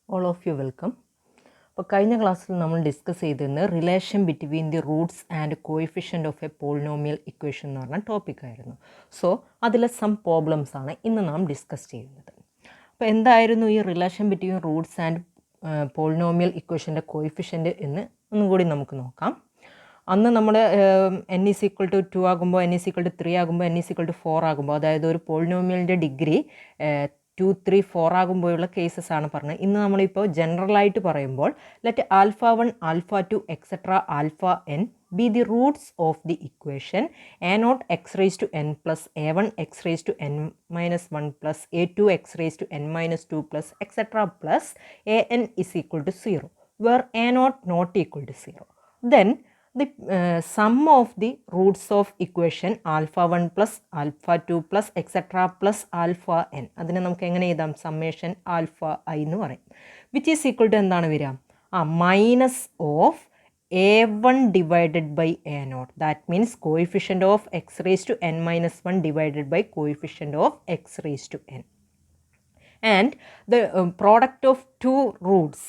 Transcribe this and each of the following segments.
All of you welcome. അപ്പോൾ കഴിഞ്ഞ ക്ലാസ്സിൽ നമ്മൾ ഡിസ്കസ് ചെയ്തിരുന്ന relation between the roots and coefficient of a polynomial equation എന്ന് പറഞ്ഞ ടോപ്പിക്കായിരുന്നു. സോ അതിലെ സം പ്രോബ്ലംസ് ആണ് ഇന്ന് നാം ഡിസ്കസ് ചെയ്യുന്നത്. അപ്പോൾ എന്തായിരുന്നു ഈ relation between roots and polynomial ഇക്വേഷൻ്റെ കോയിഫിഷ്യൻ്റ് എന്ന് ഒന്നും കൂടി നമുക്ക് നോക്കാം. അന്ന് നമ്മൾ n ഈസ് ഈക്വൽ ടു 2 ആകുമ്പോൾ n ഈസ് ഈക്വൽ ടു 3 ആകുമ്പോൾ n ഈസ് ഈക്വൽ ടു 4 ആകുമ്പോൾ അതായത് ഒരു പോളിനോമിയലിൻ്റെ ഡിഗ്രി 2, 3, 4 ആകുമ്പോഴുള്ള കേസസ് ആണ് പറഞ്ഞത്. ഇന്ന് നമ്മളിപ്പോൾ ജനറലായിട്ട് പറയുമ്പോൾ let alpha 1, alpha 2, etcetera alpha n be the roots of the equation a0 x raised to n plus a1 x raised to n minus 1 plus a2 x raised to n minus 2 plus etc plus an is equal to 0 where a0 not equal to 0. Then the sum of the roots of equation alpha 1 plus alpha 2 plus etc plus alpha n അതിനെ നമുക്ക് എങ്ങനെ എഴുതാം? Summation alpha I എന്ന് പറയും. Which is equal to എന്താണ് വരിക? Minus of a1 divided by a0. That means coefficient of x raised to n minus 1 divided by coefficient of x raised to n. And the product of two roots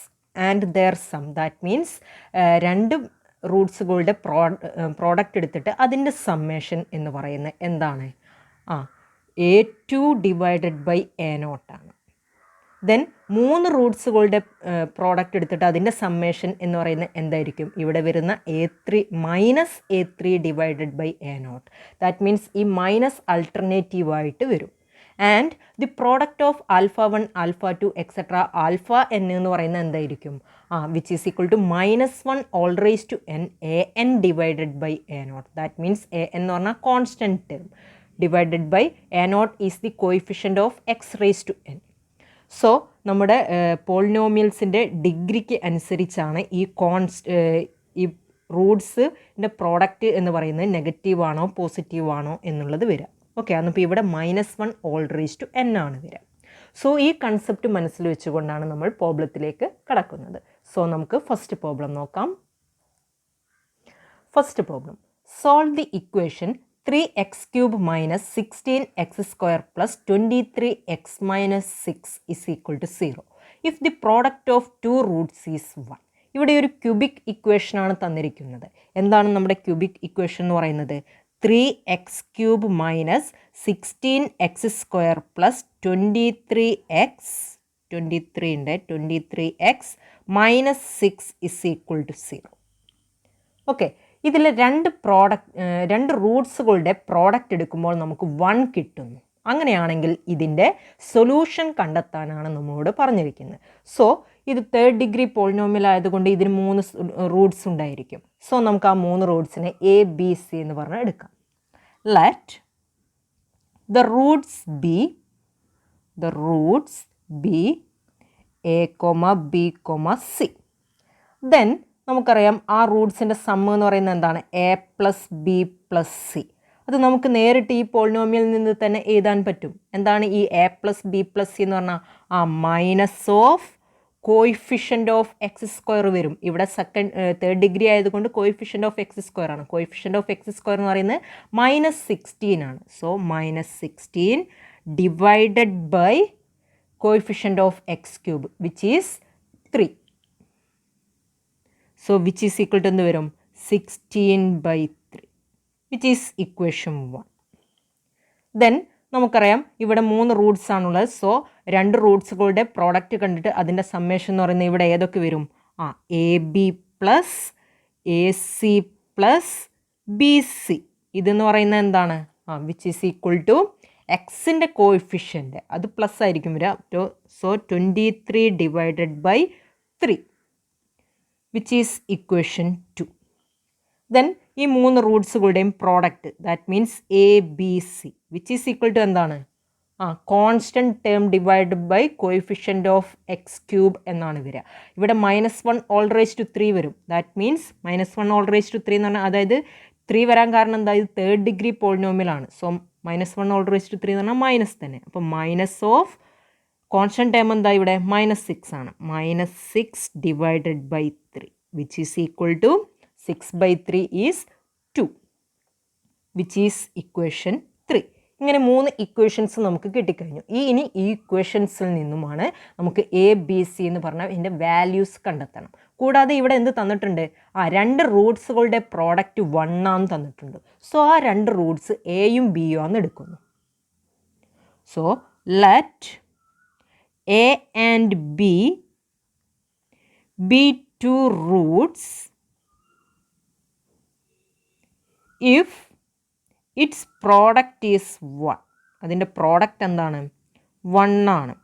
and their sum. That means രണ്ട് റൂട്ട്സുകളുടെ product എടുത്തിട്ട് അതിൻ്റെ summation എന്ന് പറയുന്നത് എന്താണ്? a2 divided by a0 ആണ്. Then 3 റൂട്ട്സുകളുടെ product എടുത്തിട്ട് അതിൻ്റെ summation എന്ന് പറയുന്നത് എന്തായിരിക്കും? ഇവിടെ വരുന്ന a3 minus a3 divided by a0. That means ഈ മൈനസ് അൾട്ടർനേറ്റീവായിട്ട് വരും. And the product of alpha 1, alpha 2, etcetera alpha n എന്ന് പറയുന്നത് എന്തായിരിക്കും? Which is equal to -1 all raise to n an divided by a0. That means an എന്ന് പറഞ്ഞാൽ constant term divided by a0 is the coefficient of x raise to n. So നമ്മുടെ പോളിനോമിയൽസിൻ്റെ ഡിഗ്രിക്ക് അനുസരിച്ചാണ് ഈ റൂട്ട്സിൻ്റെ പ്രോഡക്റ്റ് എന്ന് പറയുന്നത് നെഗറ്റീവ് ആണോ പോസിറ്റീവ് ആണോ എന്നുള്ളത് വരിക. ഓക്കെ, അന്നിപ്പോൾ ഇവിടെ -1 ഓൾ റേസ് ടു n ആണ് വരിക. സോ ഈ കൺസെപ്റ്റ് മനസ്സിൽ വെച്ചുകൊണ്ടാണ് നമ്മൾ പ്രോബ്ലത്തിലേക്ക് കടക്കുന്നത്. സോ നമുക്ക് ഫസ്റ്റ് പ്രോബ്ലം നോക്കാം. First problem, solve the equation 3x cube minus 16x square plus 23x minus 6 is equal to 0 if the product of two roots is 1. ഇവിടെ ഒരു ക്യൂബിക് ഇക്വേഷൻ ആണ് തന്നിരിക്കുന്നത്. എന്താണ് നമ്മുടെ ക്യൂബിക് ഇക്വേഷൻ എന്ന് പറയുന്നത്? 3x cube minus 16x square plus 23x minus 6 is equal to 0. Okay, ഇതിൽ രണ്ട് റൂട്ട്സുകളുടെ പ്രോഡക്റ്റ് എടുക്കുമ്പോൾ നമുക്ക് 1 കിട്ടുന്നു. അങ്ങനെയാണെങ്കിൽ ഇതിൻ്റെ സൊല്യൂഷൻ കണ്ടെത്താനാണ് നമ്മളോട് പറഞ്ഞിരിക്കുന്നത്. സോ ഇത് 3rd ഡിഗ്രി പോളിനോമിയൽ ആയതുകൊണ്ട് ഇതിന് 3 റൂട്ട്സ് ഉണ്ടായിരിക്കും. സോ നമുക്ക് ആ 3 റൂട്ട്സിനെ എ ബി സി എന്ന് പറഞ്ഞ് എടുക്കാം. Let the Roots B A comma B comma C. Then നമുക്കറിയാം ആ റൂട്ട്സിൻ്റെ സമ്മ് എന്ന് പറയുന്നത് എന്താണ്? A plus B plus C. അത് നമുക്ക് നേരിട്ട് ഈ പോളിനോമിയലിൽ നിന്ന് തന്നെ എഴുതാൻ പറ്റും. എന്താണ് ഈ a plus B plus c എന്ന് പറഞ്ഞാൽ? Minus of coefficient of x square വരും. ഇവിടെ 3rd ഡിഗ്രി ആയതുകൊണ്ട് കോയിഫിഷ്യൻ്റ് ഓഫ് എക്സ് സ്ക്വയർ ആണ്. കോയിഫിഷ്യൻ്റ് ഓഫ് എക്സ് സ്ക്വയർ എന്ന് പറയുന്നത് -16 ആണ്. So -16 divided by coefficient of X cube which is 3. So which is equal to എന്ത് വരും? 16/3 വിച്ച് ഈസ് ഇക്വേഷൻ 1. ദെൻ നമുക്കറിയാം ഇവിടെ 3 റൂട്ട്സ് ആണുള്ളത്. സോ 2 റൂട്ട്സുകളുടെ പ്രോഡക്റ്റ് കണ്ടിട്ട് അതിൻ്റെ സമ്മേഷൻ എന്ന് പറയുന്നത് ഇവിടെ ഏതൊക്കെ വരും? A B plus A C plus B C. ഇതെന്ന് പറയുന്നത് എന്താണ്? വിച്ച് ഈസ് ഈക്വൽ ടു എക്സിൻ്റെ കോയിഫിഷ്യൻ്റ് അത് പ്ലസ് ആയിരിക്കും വരിക. So 23 divided by 3 which is equation 2. Then ഈ 3 റൂട്ട്സുകളുടെയും product that means A B C which is equal to എന്താണ്? Constant term divide by coefficient of X cube എന്നാണ് വരിക. ഇവിടെ -1 ഓൾ റേസ് ടു 3 വരും. That means -1 all raise to 3 എന്ന് പറഞ്ഞാൽ അതായത് 3 വരാൻ കാരണം എന്താ? ഇത് 3rd ഡിഗ്രി പോളിനോമിയലാണ്. സോ -1 ഓൾ റേസ് ടു 3 എന്ന് പറഞ്ഞാൽ മൈനസ് തന്നെ. അപ്പോൾ മൈനസ് ഓഫ് കോൺസ്റ്റൻറ്റ് ടേം എന്താ ഇവിടെ? -6 ആണ്. -6 divided by 3 which is equal to 6/3 is 2 which is equation 3. ഇങ്ങനെ 3 ഇക്വേഷൻസ് നമുക്ക് കിട്ടിക്കഴിഞ്ഞു. ഇനി ഈ ഇക്വേഷൻസിൽ നിന്നുമാണ് നമുക്ക് എ ബി സി എന്ന് പറഞ്ഞാൽ ഇതിൻ്റെ വാല്യൂസ് കണ്ടെത്തണം. കൂടാതെ ഇവിടെ എന്ത് തന്നിട്ടുണ്ട്? 2 റൂട്ട്സുകളുടെ പ്രോഡക്റ്റ് 1 ആണെന്ന് തന്നിട്ടുണ്ട്. സോ ആ 2 റൂട്ട്സ് എയും ബിയും ആണെന്ന് എടുക്കുന്നു. So let A and B be 2 roots if its product is 1. അതിൻ്റെ പ്രോഡക്റ്റ് എന്താണ്? 1 ആണ്.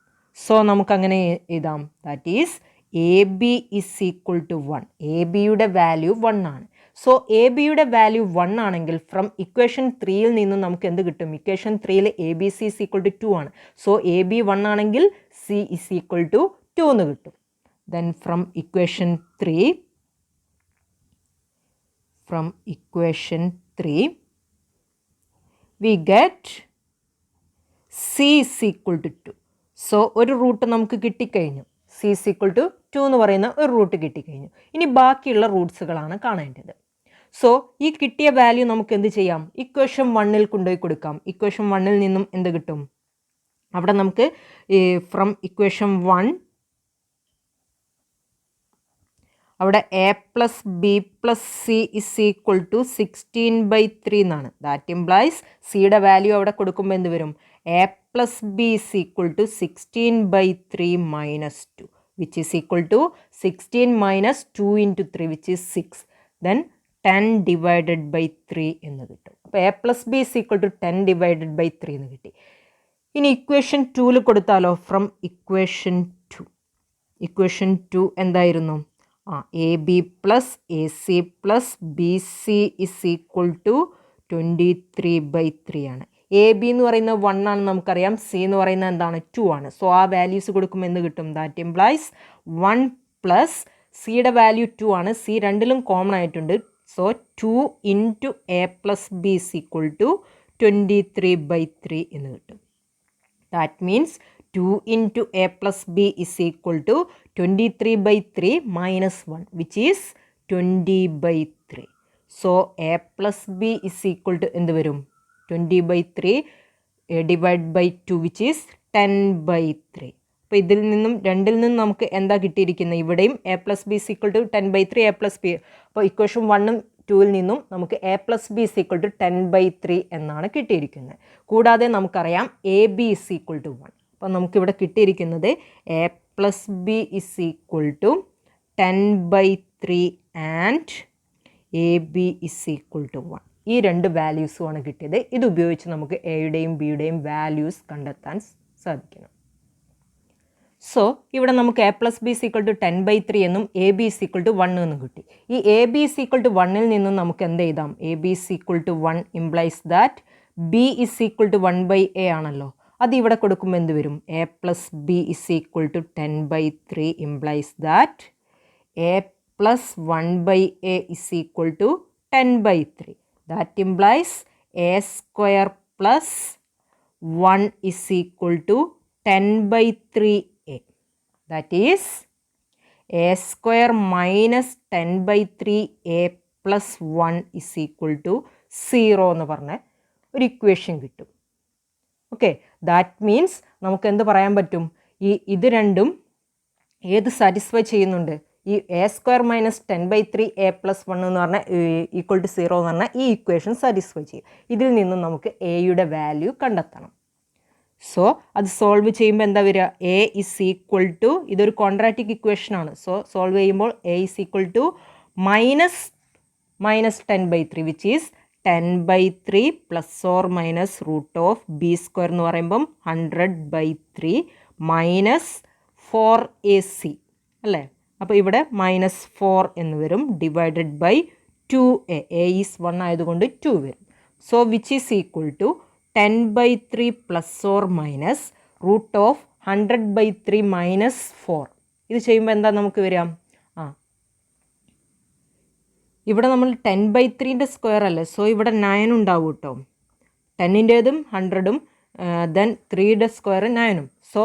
സോ നമുക്കങ്ങനെ എഴുതാം. That is a b is equal to 1. A ബിയുടെ വാല്യൂ 1 ആണ്. സോ എ ബിയുടെ വാല്യൂ 1 ആണെങ്കിൽ ഫ്രം ഇക്വേഷൻ 3യിൽ നിന്നും നമുക്ക് എന്ത് കിട്ടും? ഇക്വേഷൻ 3യിൽ A B C is equal to 2 ആണ്. സോ എ ബി 1 ആണെങ്കിൽ സി ഇസ് ഈക്വൽ ടു 2 എന്ന് കിട്ടും. Then from equation 3 we get c is equal to 2. So ഒരു റൂട്ട് നമുക്ക് കിട്ടിക്കഴിഞ്ഞു. c is equal to 2 എന്ന് പറയുന്ന ഒരു റൂട്ട് കിട്ടിക്കഴിഞ്ഞു. ഇനി ബാക്കിയുള്ള റൂട്ട്സുകളാണ് കാണേണ്ടത്. സോ ഈ കിട്ടിയ വാല്യൂ നമുക്ക് എന്ത് ചെയ്യാം? ഇക്വേഷൻ 1ൽ കൊണ്ടുപോയി കൊടുക്കാം. ഇക്വേഷൻ 1ൽ നിന്നും എന്ത് കിട്ടും? അവിടെ നമുക്ക് ഫ്രം ഇക്വേഷൻ 1 അവിടെ a plus B plus c is equal to 16/3 എന്നാണ്. ദാറ്റ് ഇംപ്ലൈസ് സിയുടെ വാല്യൂ അവിടെ കൊടുക്കുമ്പോൾ എന്ത് വരും? A plus b is equal to 16/3 minus 2 which is equal to 16 minus 2 into 3 which is 6. Then 10/3 എന്ന് കിട്ടും. അപ്പോൾ a plus b is equal to 10/3 എന്ന് കിട്ടി. ഇനി ഇക്വേഷൻ 2ൽ കൊടുത്താലോ? ഫ്രം ഇക്വേഷൻ 2 എന്തായിരുന്നു? A B plus A C plus B C is equal to 23/3 ആണ്. A B എന്ന് പറയുന്നത് 1 ആണെന്ന് നമുക്കറിയാം. സി എന്ന് പറയുന്നത് എന്താണ്? 2 ആണ്. സോ ആ വാല്യൂസ് കൊടുക്കുമ്പോൾ എന്ത് കിട്ടും? ദാറ്റ് ഇംപ്ലൈസ് 1 പ്ലസ് സിയുടെ വാല്യൂ 2 ആണ്. സി രണ്ടിലും കോമൺ ആയിട്ടുണ്ട്. So 2 into a plus b is equal to 23/3 എന്ന് കിട്ടും. That means 2 into a plus b is equal to 23/3 minus 1 which is 20/3. So a plus b is equal to എന്ത് വരും? 20/3 divided by 2 which is 10/3. അപ്പോൾ ഇതിൽ നിന്നും രണ്ടിൽ നിന്നും നമുക്ക് എന്താ കിട്ടിയിരിക്കുന്നത്? ഇവിടെയും a plus b is equal to 10/3 a plus b. അപ്പോൾ ഇക്വേഷൻ 1ഉം 2ൽ നിന്നും നമുക്ക് A plus b is equal to 10/3 എന്നാണ് കിട്ടിയിരിക്കുന്നത്. കൂടാതെ നമുക്കറിയാം a b is equal to 1. അപ്പോൾ നമുക്കിവിടെ കിട്ടിയിരിക്കുന്നത് a plus b is equal to 10/3 and a b is equal to 1. ഈ 2 വാല്യൂസുമാണ് കിട്ടിയത്. ഇത് ഉപയോഗിച്ച് നമുക്ക് എയുടെയും ബിയുടെയും വാല്യൂസ് കണ്ടെത്താൻ സാധിക്കണം. സോ ഇവിടെ നമുക്ക് A plus b is equal to 10/3 എന്നും a b is equal to 1 എന്നും കിട്ടി. ഈ a b is equal to 1ൽ നിന്നും നമുക്ക് എന്ത് എഴുതാം? A b is equal to 1 implies that b is equal to 1/a ആണല്ലോ. അത് ഇവിടെ കൊടുക്കുമ്പോൾ എന്ത് വരും? A plus b is equal to 10/3 implies that a plus 1/a is equal to 10/3. That implies a square plus 1 is equal to 10/3a. That is a square minus 10/3a plus 1 is equal to 0 എന്ന് പറഞ്ഞ ഒരു equation കിട്ടും. Okay, that means നമുക്ക് എന്ത് പറയാൻ പറ്റും? ഇത് രണ്ടും ഏത് സാറ്റിസ്ഫൈ ചെയ്യുന്നുണ്ട്? ഈ A square minus 10/3a plus 1 എന്ന് പറഞ്ഞാൽ ഈക്വൽ ടു 0 എന്ന് പറഞ്ഞാൽ ഈ ഇക്വേഷൻ സാറ്റിസ്ഫൈ ചെയ്യും. ഇതിൽ നിന്നും നമുക്ക് എയുടെ വാല്യൂ കണ്ടെത്തണം. സോ അത് സോൾവ് ചെയ്യുമ്പോൾ എന്താ വരിക? എ ഇസ് ഈക്വൽ ടു, ഇതൊരു ക്വാഡ്രാറ്റിക് ഇക്വേഷൻ ആണ്. സോ സോൾവ് ചെയ്യുമ്പോൾ a is equal to minus 10/3 which is 10/3 plus or minus root of b square എന്ന് പറയുമ്പം 100/3 മൈനസ് 4ac അല്ലേ? അപ്പോൾ ഇവിടെ -4 എന്ന് വരും divided by 2a. a is 1 ആയതുകൊണ്ട് 2 വരും. So which is equal to 10/3 plus or minus root of 100/3 minus 4. ഇത് ചെയ്യുമ്പോൾ എന്താ നമുക്ക് വരിക? ഇവിടെ നമ്മൾ 10/3ൻ്റെ സ്ക്വയർ അല്ലേ, സോ ഇവിടെ 9 ഉണ്ടാവും കേട്ടോ. 10ൻ്റേതും 100ഉം ദെൻ 3യുടെ സ്ക്വയർ 9ഉം. സോ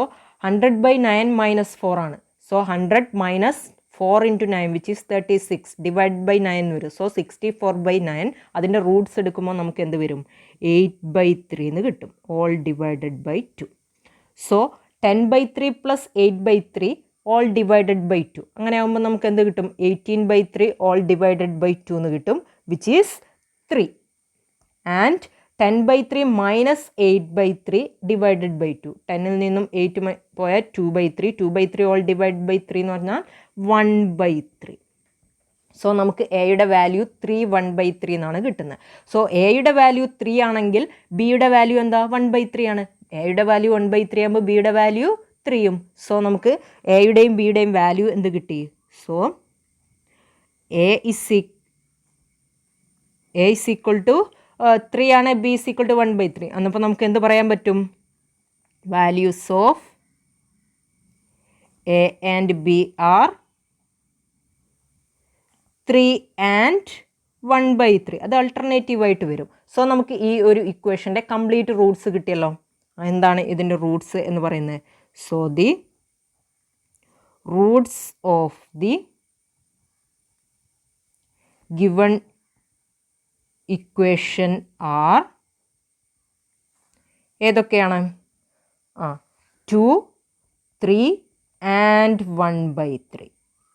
100/9 -4 ആണ്. So 100 - 4 into 9 which is 36 divided by 9 വരും. സോ 64/9 അതിൻ്റെ റൂട്ട്സ് എടുക്കുമ്പോൾ നമുക്ക് എന്ത് വരും? 8/3 എന്ന് കിട്ടും. All divided by 2. So 10/3 plus 8/3 all divided by 2. അങ്ങനെ ആകുമ്പോൾ നമുക്ക് എന്ത് കിട്ടും? 18/3 ഓൾ ഡിവൈഡഡ് ബൈ 2 എന്ന് കിട്ടും, which is 3. And 10/3 minus 8/3 divided by 2. 10ൽ നിന്നും 8 പോയാൽ 2/3. 2/3 ഓൾ ഡിവൈഡ് ബൈ 3 എന്ന് പറഞ്ഞാൽ 1/3. സോ നമുക്ക് എയുടെ വാല്യൂ 3 1/3 എന്നാണ് കിട്ടുന്നത്. സോ എയുടെ വാല്യൂ 3 ആണെങ്കിൽ ബിയുടെ വാല്യൂ എന്താ? 1/3 ആണ്. എയുടെ വാല്യൂ 1/3 ആകുമ്പോൾ ബിയുടെ വാല്യൂ 3യും. സോ നമുക്ക് എയുടെയും ബിയുടെയും വാല്യൂ എന്ത് കിട്ടി? So a is equal to 3 ആണ്, ബി ഇസ് ഈക്വൽ ടു 1/3. എന്നപ്പോൾ നമുക്ക് എന്ത് പറയാൻ പറ്റും? Values of a and b are 3 and 1/3. അത് ആൾട്ടർനേറ്റീവ് ആയിട്ട് വരും. സോ നമുക്ക് ഈ ഒരു ഇക്വേഷൻ്റെ കംപ്ലീറ്റ് റൂട്ട്സ് കിട്ടിയല്ലോ. എന്താണ് ഇതിൻ്റെ റൂട്ട്സ് എന്ന് പറയുന്നത്? So the roots of the given equation are ഏതൊക്കെയാണ്? 2, 3 ആൻഡ് 1/3.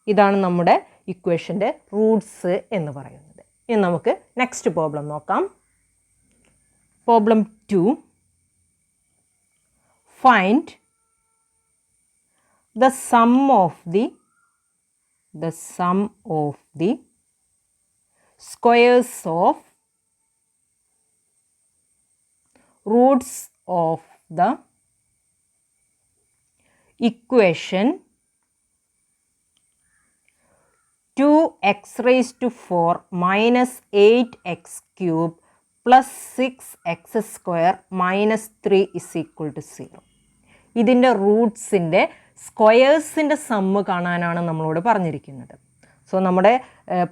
ഇതാണ് നമ്മുടെ ഇക്വേഷൻ്റെ റൂട്ട്സ് എന്ന് പറയുന്നത്. ഇനി നമുക്ക് നെക്സ്റ്റ് പ്രോബ്ലം നോക്കാം. Problem 2. Find the sum of the squares of roots of the equation 2x raised to 4 minus 8x cube plus 6x square minus 3 is equal to 0. ഇതിൻ്റെ റൂട്ട്സിൻ്റെ സ്ക്വയേഴ്സിൻ്റെ sum കാണാനാണ് നമ്മളോട് പറഞ്ഞിരിക്കുന്നത്. സോ നമ്മുടെ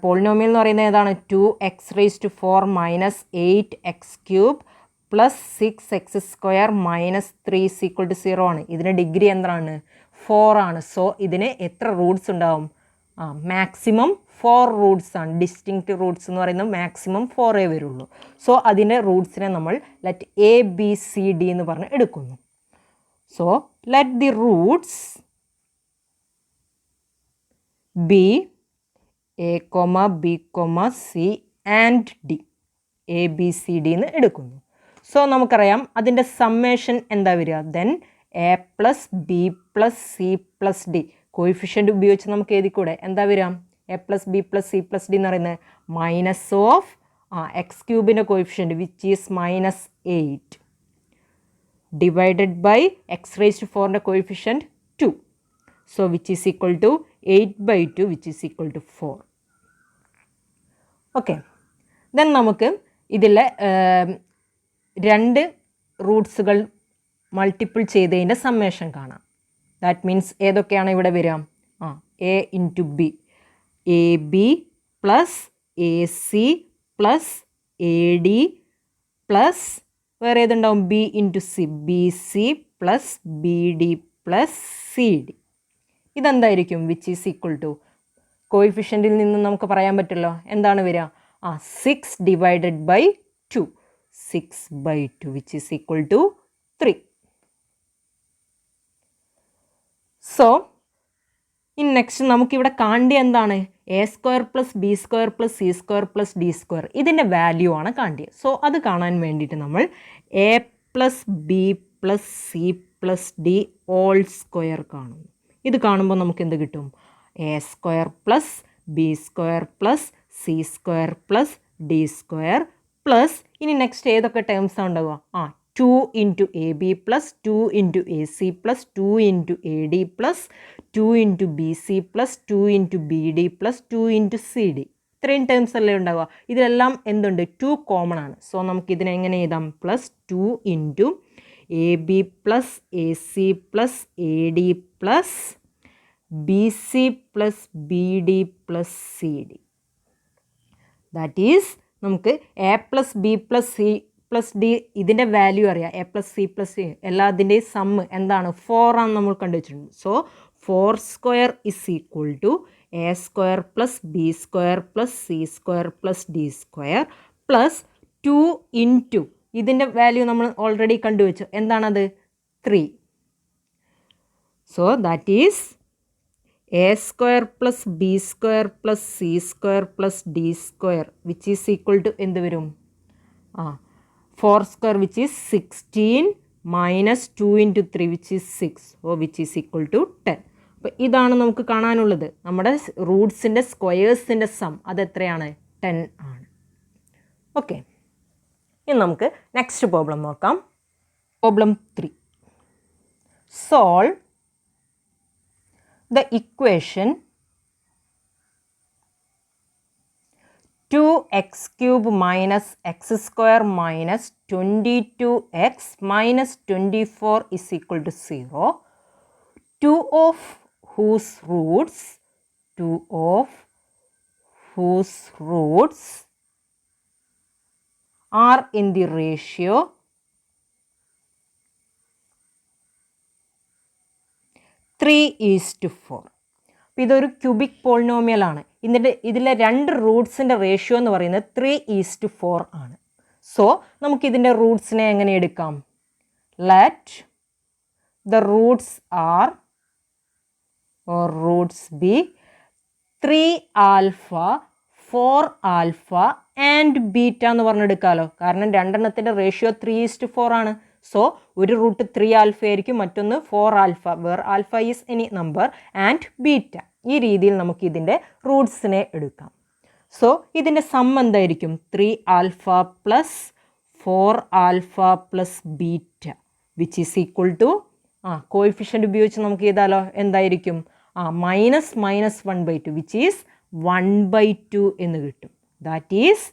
പോളിനോമിയൽ എന്ന് പറയുന്നത് ഏതാണ്? 2x raised to 4 minus 8x cube plus 6x square minus 3 is equal to 0 ആണ്. ഇതിൻ്റെ ഡിഗ്രി എന്താണ്? 4 ആണ്. സോ ഇതിന് എത്ര റൂട്ട്സ് ഉണ്ടാവും? മാക്സിമം 4 റൂട്ട്സ് ആണ്. ഡിസ്റ്റിങ്ക്റ്റ് റൂട്ട്സ് എന്ന് പറയുന്നത് മാക്സിമം 4 വരുള്ളൂ. സോ അതിൻ്റെ റൂട്ട്സിനെ നമ്മൾ let A B C D എന്ന് പറഞ്ഞ് എടുക്കുന്നു. So let the Roots B A comma B comma C and D. A B C D എന്ന് എടുക്കുന്നു. സോ നമുക്കറിയാം അതിൻ്റെ സമ്മേഷൻ എന്താ വരിക? Then A plus B plus C plus D. Coefficient ഉപയോഗിച്ച് നമുക്ക് എഴുതിക്കൂടെ? എന്താ വരിക? A plus B plus C plus D എന്ന് പറയുന്നത് മൈനസ് ഓഫ് എക്സ് ക്യൂബിൻ്റെ coefficient which is minus 8 divided by X raised to 4ൻ്റെ coefficient 2. So which is equal to 8/2 which is equal to 4. Okay, then നമുക്ക് ഇതിലെ 2 റൂട്ട്സുകൾ multiple ചെയ്തതിൻ്റെ summation കാണാം. That means ഏതൊക്കെയാണ് ഇവിടെ വരിക? A into B, A B plus A C plus A D plus വേറെ ഏതുണ്ടാവും? B into C, B C plus B D plus C D. ഇതെന്തായിരിക്കും? വിച്ച് ഈസ് ഈക്വൽ ടു കോയിഫിഷ്യൻറ്റിൽ നിന്ന് നമുക്ക് പറയാൻ പറ്റുമല്ലോ. എന്താണ് വരിക? 6 divided by 2, 6/2 which is equal to 3. So in next നമുക്കിവിടെ കാണേണ്ട എന്താണ്? A square plus B square plus C square plus D square. ഇതിൻ്റെ വാല്യൂ ആണ് കാണേണ്ടത്. സോ അത് കാണാൻ വേണ്ടിയിട്ട് നമ്മൾ A plus B plus C plus D all square കാണുന്നു. ഇത് കാണുമ്പോൾ നമുക്ക് എന്ത് കിട്ടും? A square plus B square plus C square plus D square plus ഇനി നെക്സ്റ്റ് ഏതൊക്കെ ടേംസാണ് ഉണ്ടാവുക? 2 into A B plus 2 into A C plus 2 into A D plus 2 into B C plus 2 into B D plus 2 into C D. ഇത്രയും terms അല്ലേ ഉണ്ടാവുക. ഇതിലെല്ലാം എന്തുണ്ട്? 2 common ആണ്. So നമുക്കിതിനെ എങ്ങനെ എഴുതാം? Plus 2 into A B plus A C plus A D plus B C plus B D plus C D. That is നമുക്ക് A plus B plus C plus D ഇതിൻ്റെ വാല്യൂ അറിയാം, A plus C plus D എല്ലാത്തിൻ്റെയും sum എന്താണ് 4 ആണെന്ന് നമ്മൾ കണ്ടുവച്ചിട്ടുണ്ട്. So 4 square is equal to A square plus B square plus C square plus D square plus 2 into ഇതിൻ്റെ value നമ്മൾ already കണ്ടുവച്ചു, എന്താണത് 3. So that is a square plus B square plus C square plus D square which is equal to എന്ത് വരും? 4 square which is 16 minus 2 into 3 which is 6. Oh which is equal to 10. അപ്പോൾ ഇതാണ് നമുക്ക് കാണാനുള്ളത്. നമ്മുടെ റൂട്ട്സിൻ്റെ സ്ക്വയേഴ്സിൻ്റെ some അതെത്രയാണ്? 10 ആണ്. Okay, ഇനി നമുക്ക് നെക്സ്റ്റ് പ്രോബ്ലം നോക്കാം. Problem 3. Solve the equation 2x cube minus x square minus 22x minus 24 is equal to 0, two of whose roots are in the ratio 3:4. അപ്പോൾ ഇതൊരു ക്യൂബിക് പോളിനോമിയൽ ആണ്. ഇതിലെ രണ്ട് റൂട്ട്സിൻ്റെ റേഷ്യോ എന്ന് പറയുന്നത് 3:4 ആണ്. സോ നമുക്കിതിൻ്റെ റൂട്ട്സിനെ എങ്ങനെ എടുക്കാം? Let the roots are or roots be 3 alpha 4 alpha and beta എന്ന് പറഞ്ഞെടുക്കാമല്ലോ. കാരണം രണ്ടെണ്ണത്തിൻ്റെ റേഷ്യോ 3:4 ആണ്. സോ ഒരു റൂട്ട് 3 ആൽഫ ആയിരിക്കും, മറ്റൊന്ന് 4 alpha, where alpha is any number and beta. ഈ രീതിയിൽ നമുക്ക് ഇതിൻ്റെ റൂട്ട്സിനെ എടുക്കാം. സോ ഇതിൻ്റെ സം എന്തായിരിക്കും? 3 alpha plus 4 alpha plus beta which is equal to coefficient ഉപയോഗിച്ച് നമുക്ക് ചെയ്താലോ എന്തായിരിക്കും? -1/2 വിച്ച് ഈസ് 1/2 എന്ന് കിട്ടും. That is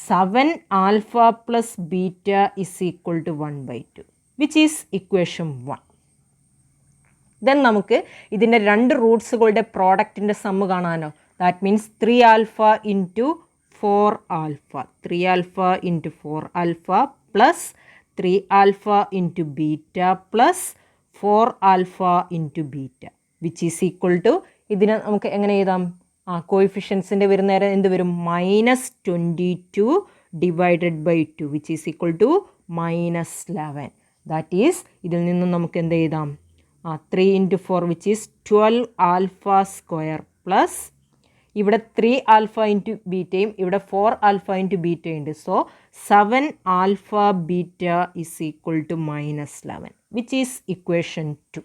7 alpha plus beta is equal to 1/2 which is equation 1. Then നമുക്ക് ഇതിൻ്റെ രണ്ട് റൂട്ട്സുകളുടെ പ്രോഡക്റ്റിൻ്റെ സമ്മ് കാണാനോ? That means 3 alpha into 4 alpha 3 alpha into 4 alpha plus 3 alpha into beta plus 4 alpha into beta which is equal to ഇതിനെ നമുക്ക് എങ്ങനെ എഴുതാം? കോയിഫിഷ്യൻസിൻ്റെ വരുന്ന നേരം എന്ത് വരും? -22 divided by 2 which is equal to -11. That is ഇതിൽ നിന്നും നമുക്ക് എന്ത് എഴുതാം? 3 into 4 which is 12 alpha square plus ഇവിടെ 3 ആൽഫ ഇൻറ്റു ബീറ്റയും ഇവിടെ 4 ആൽഫ ഇൻറ്റു ബീറ്റയും ഉണ്ട്. So 7 alpha beta is equal to -11 which is equation 2.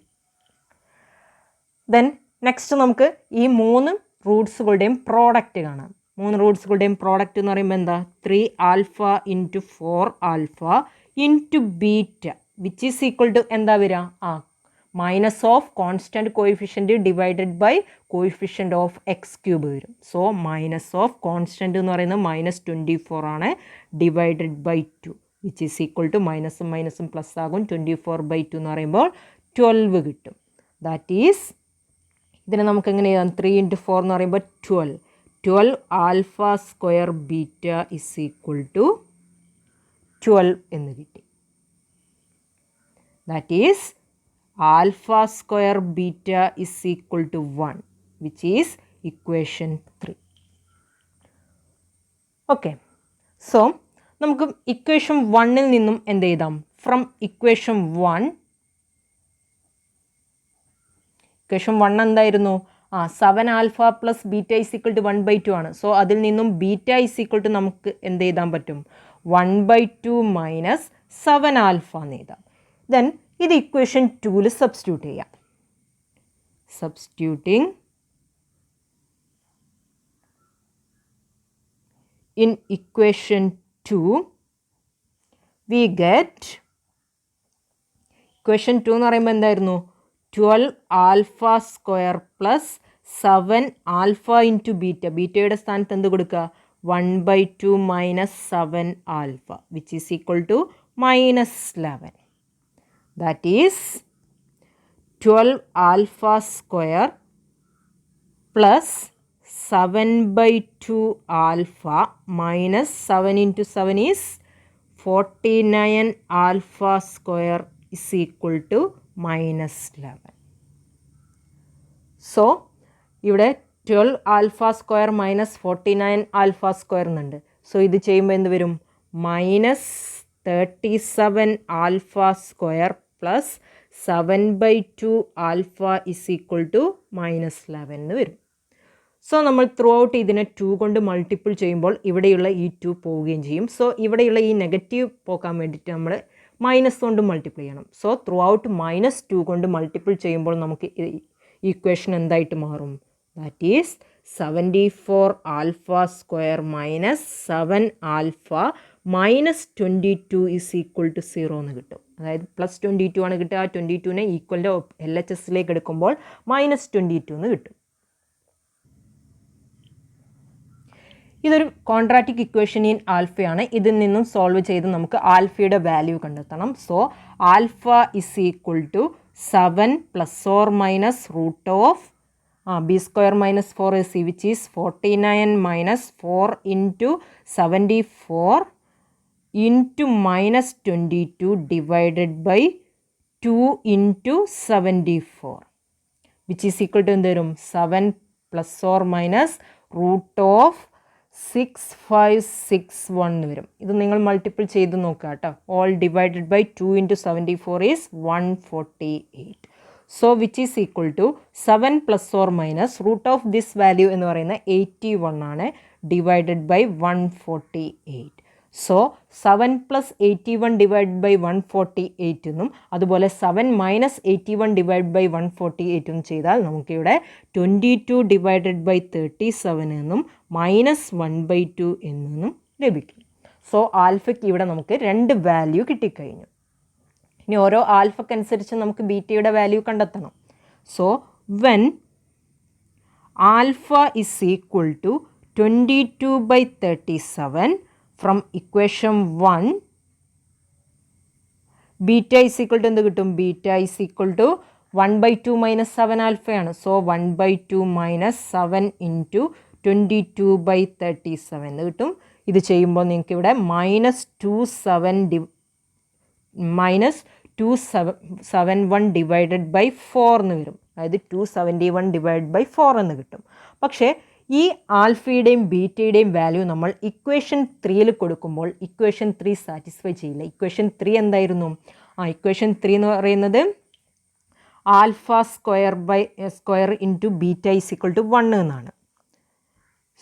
Then next നമുക്ക് ഈ 3 റൂട്ട്സുകളുടെയും പ്രോഡക്റ്റ് കാണാം. 3 റൂട്ട്സുകളുടെയും പ്രോഡക്റ്റ് എന്ന് പറയുമ്പോൾ എന്താ? 3 alpha into 4 alpha into beta which is equal to എന്താ വരിക? Minus of constant coefficient divided by coefficient of X cube വരും. സോ മൈനസ് ഓഫ് കോൺസ്റ്റൻറ്റ് എന്ന് പറയുന്നത് -24 ആണ് divided by 2 which is equal to മൈനസും മൈനസും പ്ലസ് ആകും. 24/2 എന്ന് പറയുമ്പോൾ 12 കിട്ടും. ദാറ്റ് ഈസ് ഇതിനെ നമുക്ക് എങ്ങനെ ചെയ്യാം? 3 into 4 എന്ന് പറയുമ്പോൾ 12 alpha square beta is equal to 12 എന്ന് കിട്ടി. That is alpha square beta is equal to 1 which is equation 3. Okay, so നമുക്ക് ഇക്വേഷൻ 1-ൽ നിന്നും എന്ത് എഴുതാം? ഫ്രം ഇക്വേഷൻ 1 ഇക്വേഷൻ 1 എന്തായിരുന്നു? 7 alpha plus beta is equal to 1/2 ആണ്. സോ അതിൽ നിന്നും ബീറ്റ ഇസ് ഈക്വൽ ടു നമുക്ക് എന്ത് എഴുതാൻ പറ്റും? 1/2 മൈനസ് 7 ആൽഫ എന്ന് എഴുതാം. ദെൻ ഇത് ഇക്വേഷൻ 2-ൽ സബ്സ്റ്റിറ്റ്യൂട്ട് ചെയ്യാം. Substituting in equation 2 we get equation 2 എന്ന് പറയുമ്പോൾ എന്തായിരുന്നു? 12 alpha square plus 7 alpha into beta. ബീറ്റയുടെ സ്ഥാനത്ത് എന്ത് കൊടുക്കുക? 1/2 minus 7 alpha which is equal to -11. That is 12 alpha square plus 7/2 alpha minus 7 into 7 is 49 alpha square is equal to minus 11. So ഇവിടെ 12 alpha square minus 49 alpha square എന്നുണ്ട്. So ഇത് ചെയ്യുമ്പോൾ എന്ത് വരും? Minus 37 alpha square plus 7/2 alpha is equal to minus 11 എന്ന് വരും. So നമ്മൾ through out ഇതിനെ 2 കൊണ്ട് മൾട്ടിപ്പിൾ ചെയ്യുമ്പോൾ ഇവിടെയുള്ള ഈ 2 പോവുകയും ചെയ്യും. സോ ഇവിടെയുള്ള ഈ നെഗറ്റീവ് പോക്കാൻ വേണ്ടിയിട്ട് നമ്മൾ മൈനസ് കൊണ്ട് മൾട്ടിപ്ലൈ ചെയ്യണം. സോ ത്രൂ ഔട്ട് -2 കൊണ്ട് മൾട്ടിപ്പിൾ ചെയ്യുമ്പോൾ നമുക്ക് ഇക്വേഷൻ എന്തായിട്ട് മാറും? That is 74 alpha square minus 7 alpha minus 22 is equal to 0 എന്ന് കിട്ടും. അതായത് പ്ലസ് 22 ആണ് കിട്ടുക. ആ 22നെ ഈക്വലിൻ്റെ LHSലേക്ക് എടുക്കുമ്പോൾ -22 എന്ന് കിട്ടും. ഇതൊരു ക്വാഡ്രാറ്റിക് ഇക്വേഷൻ ഇൻ ആൽഫയാണ്. ഇതിൽ നിന്നും സോൾവ് ചെയ്ത് നമുക്ക് ആൽഫയുടെ വാല്യൂ കണ്ടെത്തണം. So alpha is equal to 7 plus or minus root of b square minus 4ac which is 49 minus 4 into 74 into minus 22 divided by 2 into 74 which is equal to എന്ത് വരും? 7 plus or minus root of 6561 എന്ന് വരും. ഇത് നിങ്ങൾ multiple ചെയ്ത് നോക്കുക കേട്ടോ. All divided by 2 into 74 is 148. So which is equal to 7 plus or minus root of this value എന്ന് പറയുന്നത് 81 ആണ് divided by 148. So 7 plus 81 divide by 148 എന്നും അതുപോലെ 7 മൈനസ് 81 ഡിവൈഡ് ബൈ 148 എന്നും ചെയ്താൽ നമുക്കിവിടെ 22 ഡിവൈഡഡ് ബൈ 37 എന്നും മൈനസ് 1/2 എന്നും ലഭിക്കും. സോ ആൽഫയ്ക്ക് ഇവിടെ നമുക്ക് 2 വാല്യൂ കിട്ടിക്കഴിഞ്ഞു. ഇനി ഓരോ ആൽഫക്കനുസരിച്ച് നമുക്ക് ബീറ്റയുടെ വാല്യൂ കണ്ടെത്തണം. So when alpha is equal to 22/37 from equation 1 beta is equal to എന്ത് കിട്ടും? beta is equal to 1/2 minus 7 ആൽഫയാണ്. സോ 1/2 മൈനസ് 7 ഇൻറ്റു 22/37 എന്ന് കിട്ടും. ഇത് ചെയ്യുമ്പോൾ നിങ്ങൾക്ക് ഇവിടെ -271 ഡിവൈഡഡ് ബൈ 4 എന്ന് വരും. അതായത് 271 ഡിവൈഡ് ബൈ 4 എന്ന് കിട്ടും. പക്ഷേ ഈ ആൽഫയുടെയും ബീറ്റയുടെയും വാല്യൂ നമ്മൾ ഇക്വേഷൻ 3യിൽ കൊടുക്കുമ്പോൾ ഇക്വേഷൻ 3 സാറ്റിസ്ഫൈ ചെയ്യില്ല. ഇക്വേഷൻ 3 എന്തായിരുന്നു? ഇക്വേഷൻ 3 എന്ന് പറയുന്നത് alpha square into beta is equal to 1 എന്നാണ്.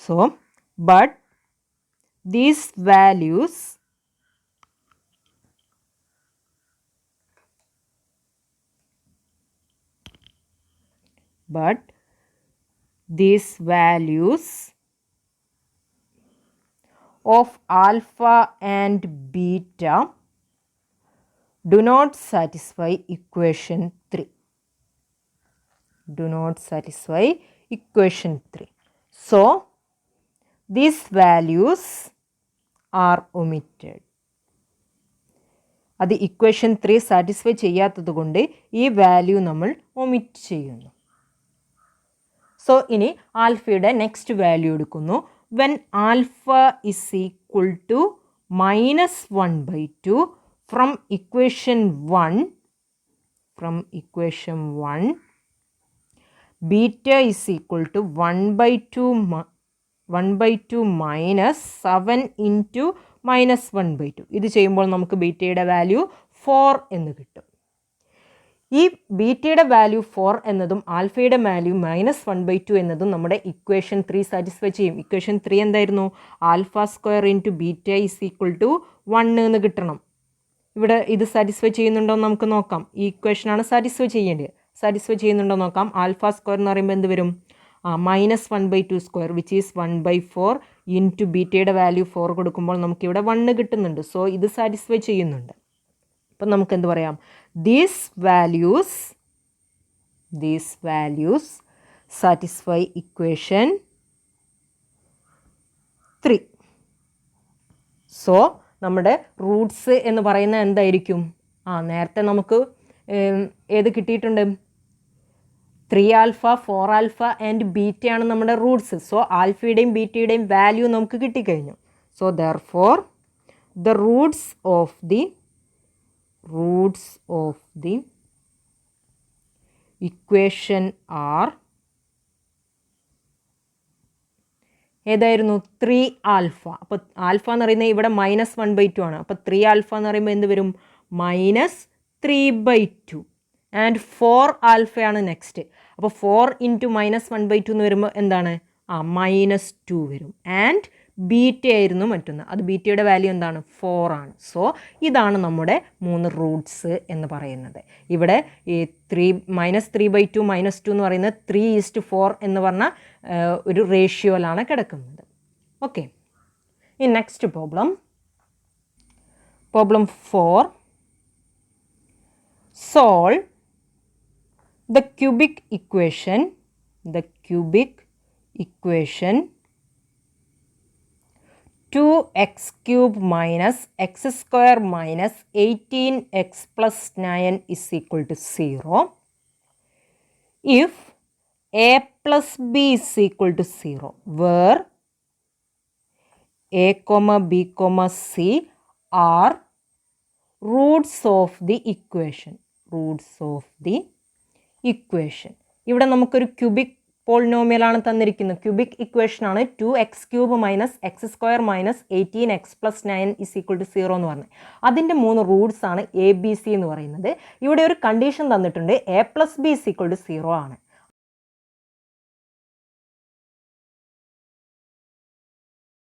So but these values these values of alpha and beta do not satisfy equation 3. So these values are omitted. അത് equation 3 satisfy ചെയ്യാത്തത് കൊണ്ട് ഈ value നമ്മൾ omit ചെയ്യുന്നു. So ഇനി ആൽഫയുടെ next value എടുക്കുന്നു. When alpha is equal to -1/2 from equation 1 beta is equal to 1/2 minus 7 into -1/2. ഇത് ചെയ്യുമ്പോൾ നമുക്ക് ബീറ്റയുടെ വാല്യൂ 4 എന്ന് കിട്ടും. ഈ ബീറ്റയുടെ വാല്യൂ 4 എന്നതും ആൽഫയുടെ വാല്യൂ -1/2 എന്നതും നമ്മുടെ ഇക്വേഷൻ 3 സാറ്റിസ്ഫൈ ചെയ്യും. ഇക്വേഷൻ 3 എന്തായിരുന്നു? Alpha square into beta is equal to 1 എന്ന് കിട്ടണം. ഇവിടെ ഇത് സാറ്റിസ്ഫൈ ചെയ്യുന്നുണ്ടോ എന്ന് നമുക്ക് നോക്കാം. ഈ ഇക്വേഷനാണ് സാറ്റിസ്ഫൈ ചെയ്യേണ്ടത്. സാറ്റിസ്ഫൈ ചെയ്യുന്നുണ്ടോ നോക്കാം. ആൽഫ സ്ക്വയർ എന്ന് പറയുമ്പോൾ എന്ത് വരും? -1/2 സ്ക്വയർ വിച്ച് ഈസ് 1/4 ഇൻറ്റു ബീറ്റയുടെ വാല്യൂ 4 കൊടുക്കുമ്പോൾ നമുക്കിവിടെ 1 കിട്ടുന്നുണ്ട്. സോ ഇത് സാറ്റിസ്ഫൈ ചെയ്യുന്നുണ്ട്. അപ്പം നമുക്ക് എന്ത് പറയാം? These values satisfy equation 3. So നമ്മുടെ റൂട്ട്സ് എന്ന് പറയുന്നത് എന്തായിരിക്കും? നേരത്തെ നമുക്ക് ഏത് കിട്ടിയിട്ടുണ്ട്? 3 ആൽഫ 4 ആൽഫ ആൻഡ് ബീറ്റയാണ് നമ്മുടെ റൂട്ട്സ്. സോ ആൽഫയുടെയും ബീറ്റയുടെയും വാല്യൂ നമുക്ക് കിട്ടിക്കഴിഞ്ഞു. So therefore the roots of the equation are ഏതായിരുന്നു 3 ആൽഫ. അപ്പോൾ ആൽഫ എന്ന് പറയുന്നത് ഇവിടെ -1/2 ആണ്. അപ്പോൾ 3 ആൽഫ എന്ന് പറയുമ്പോൾ എന്ത് വരും? -3/2. ആൻഡ് 4 ആൽഫയാണ് നെക്സ്റ്റ്. അപ്പോൾ 4 × -1/2 എന്ന് വരുമ്പോൾ എന്താണ്? -2 വരും. ആൻഡ് ബീറ്റ ആയിരുന്നു മറ്റൊന്ന്. അത് ബീറ്റയുടെ വാല്യൂ എന്താണ്? 4 ആണ്. സോ ഇതാണ് നമ്മുടെ 3 റൂട്ട്സ് എന്ന് പറയുന്നത്. ഇവിടെ ഈ -3/2 -2 എന്ന് പറയുന്നത് 3:4 എന്ന് പറഞ്ഞ ഒരു റേഷ്യോയിലാണ് കിടക്കുന്നത്. ഓക്കെ. ഈ next problem 4. Solve the cubic equation 2x cube minus x square minus 18x plus 9 is equal to 0 if a plus b is equal to 0, where a comma b comma c are roots of the equation. ഇവിടെ നമുക്കൊരു cubic പോളിനോമിയലാണ് തന്നിരിക്കുന്നത്. Cubic equation ആണ് 2x³ minus x² minus 18x + 9 = 0 എന്ന് പറഞ്ഞത്. അതിൻ്റെ 3 Roots ആണ് A B C എന്ന് പറയുന്നത്. ഇവിടെ ഒരു കണ്ടീഷൻ തന്നിട്ടുണ്ട്, a + b = 0 ആണ്.